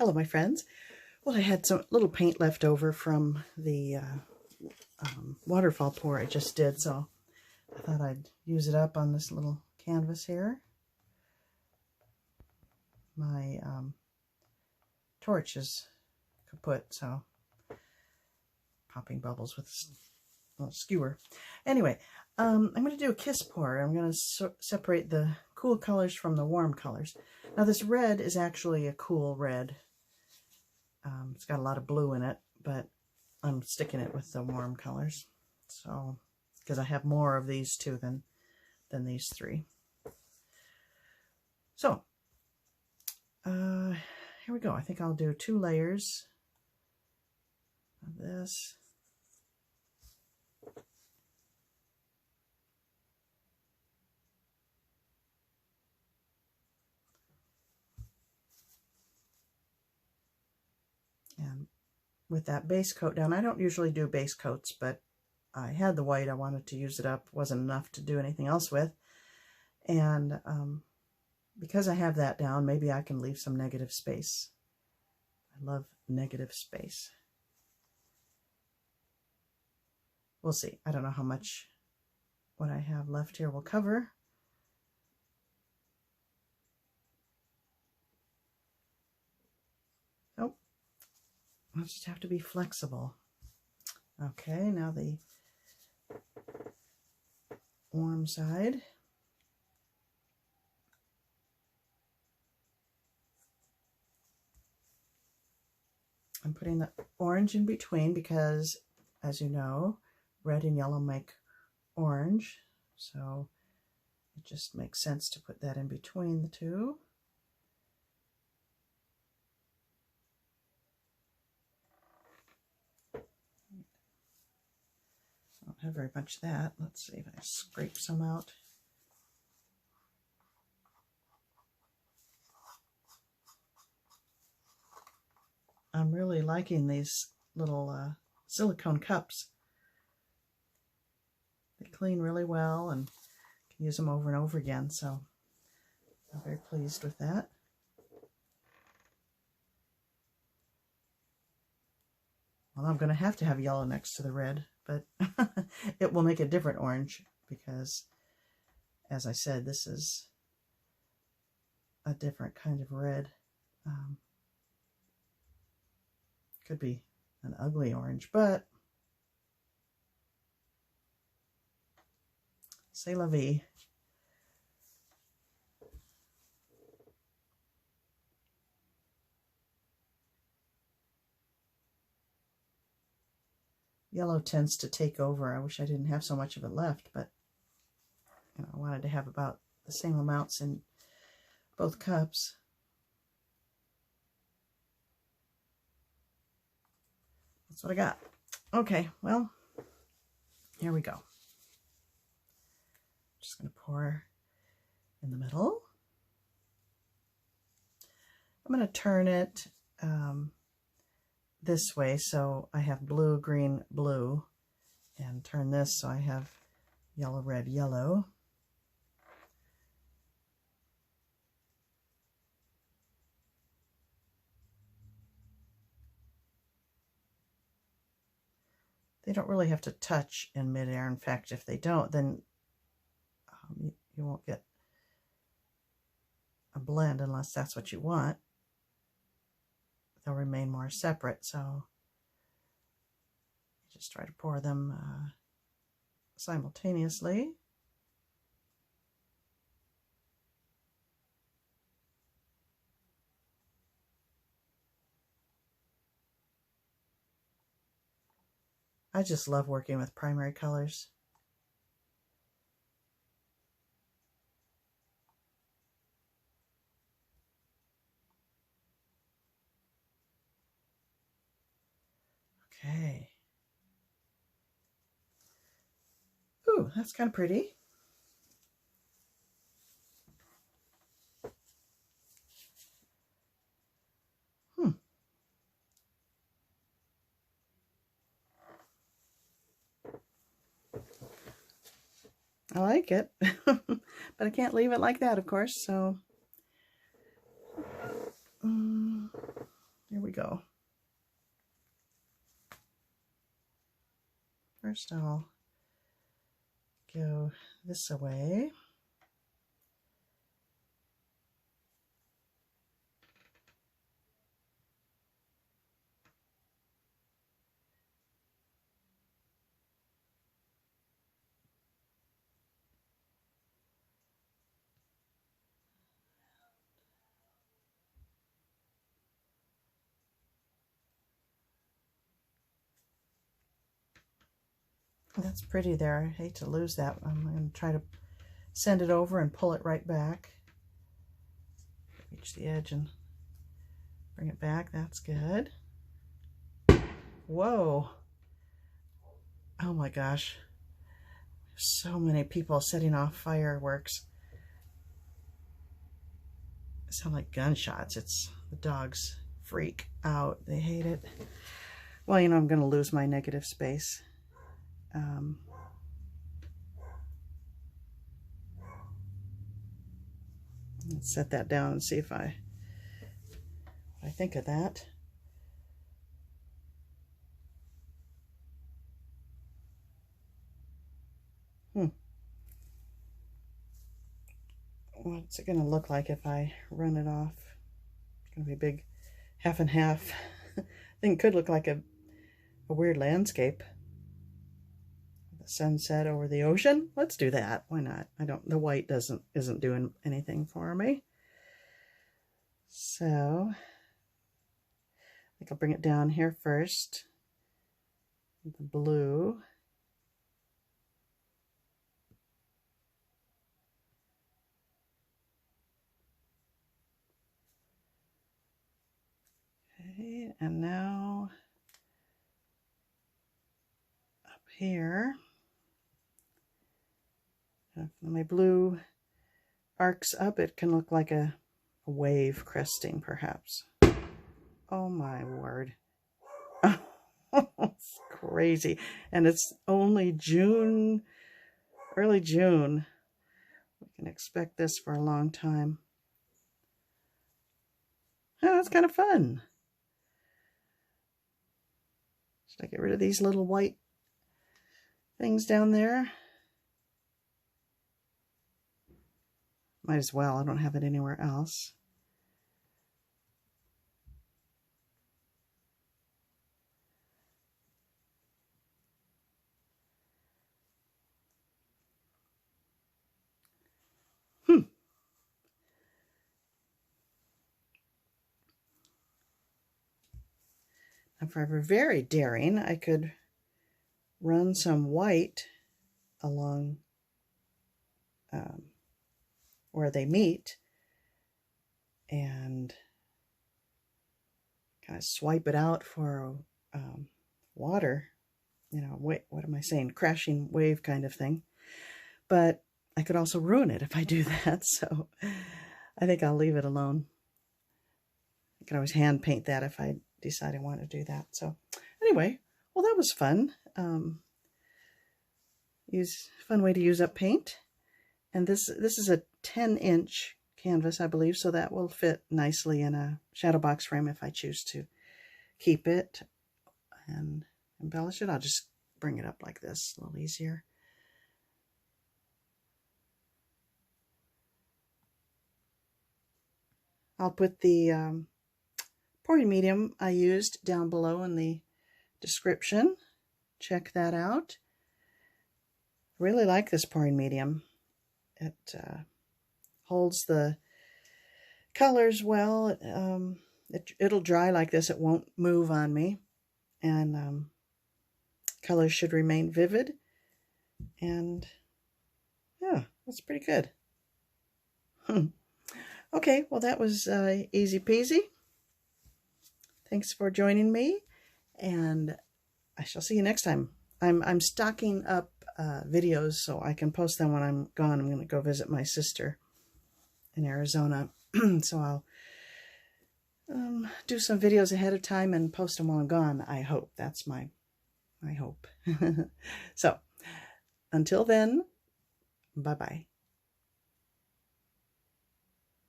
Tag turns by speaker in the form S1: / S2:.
S1: Hello, my friends. Well, I had some little paint left over from the waterfall pour I just did, so I thought I'd use it up on this little canvas here. My torch is kaput, so popping bubbles with a little skewer. Anyway, I'm going to do a kiss pour. I'm going to separate the cool colors from the warm colors. Now this red is actually a cool red. It's got a lot of blue in it, but I'm sticking it with the warm colors. So, because I have more of these two than these three. So, here we go. I think I'll do 2 layers of this. And with that base coat down, I don't usually do base coats, but I had the white. I wanted to use it up. Wasn't enough to do anything else with. And because I have that down, maybe I can leave some negative space. I love negative space. We'll see. I don't know how much what I have left here will cover. Oh, I'll just have to be flexible. Okay, now the warm side. I'm putting the orange in between because, as you know, red and yellow make orange. So it just makes sense to put that in between the two. I don't have very much of that. Let's see if I scrape some out. I'm really liking these little silicone cups. They clean really well and can use them over and over again, so I'm very pleased with that. Well, I'm going to have yellow next to the red, but it will make a different orange because, as I said, this is a different kind of red. Could be an ugly orange, but c'est la vie. Yellow tends to take over. I wish I didn't have so much of it left, but you know, I wanted to have about the same amounts in both cups. That's what I got. Okay, well, here we go. Just going to pour in the middle. I'm going to turn it this way so I have blue, green, blue, and turn this so I have yellow, red, yellow. They don't really have to touch in midair. In fact, if they don't, then you won't get a blend unless that's what you want. They'll remain more separate, so you just try to pour them simultaneously. I just love working with primary colors. Okay. Ooh, that's kind of pretty. I like it, but I can't leave it like that, of course, so go. First I'll go this way. That's pretty there. I hate to lose that. I'm going to try to send it over and pull it right back. Reach the edge and bring it back. That's good. Whoa. Oh my gosh. So many people setting off fireworks. It sounds like gunshots. It's the dogs freak out. They hate it. Well, you know, I'm going to lose my negative space. Let's set that down and see if I think of that. What's it going to look like if I run it off? It's going to be a big half and half. I think it could look like a weird landscape. The sunset over the ocean. Let's do that. Why not? The white isn't doing anything for me. So I think I'll bring it down here first. The blue. Okay, and now up here, if my blue arcs up, it can look like a wave cresting, perhaps. Oh my word. It's crazy. And it's only June, early June. We can expect this for a long time. Oh, that's kind of fun. Should I get rid of these little white things down there? Might as well. I don't have it anywhere else. If I were very daring, I could run some white along where they meet and kind of swipe it out for water, you know, what am I saying, crashing wave kind of thing. But I could also ruin it if I do that, so I think I'll leave it alone. I can always hand paint that if I decide I want to do that. So anyway, well, that was fun. Fun way to use up paint. And this is a 10-inch canvas, I believe, so that will fit nicely in a shadow box frame if I choose to keep it and embellish it. I'll just bring it up like this, a little easier. I'll put the pouring medium I used down below in the description. Check that out. I really like this pouring medium. It holds the colors well. It'll dry like this. It won't move on me. And colors should remain vivid. And yeah, that's pretty good. Okay, well, that was easy peasy. Thanks for joining me, and I shall see you next time. I'm stocking up videos so I can post them when I'm gone. I'm going to go visit my sister in Arizona, so I'll do some videos ahead of time and post them while I'm gone. I hope. That's my hope. So, until then, bye-bye.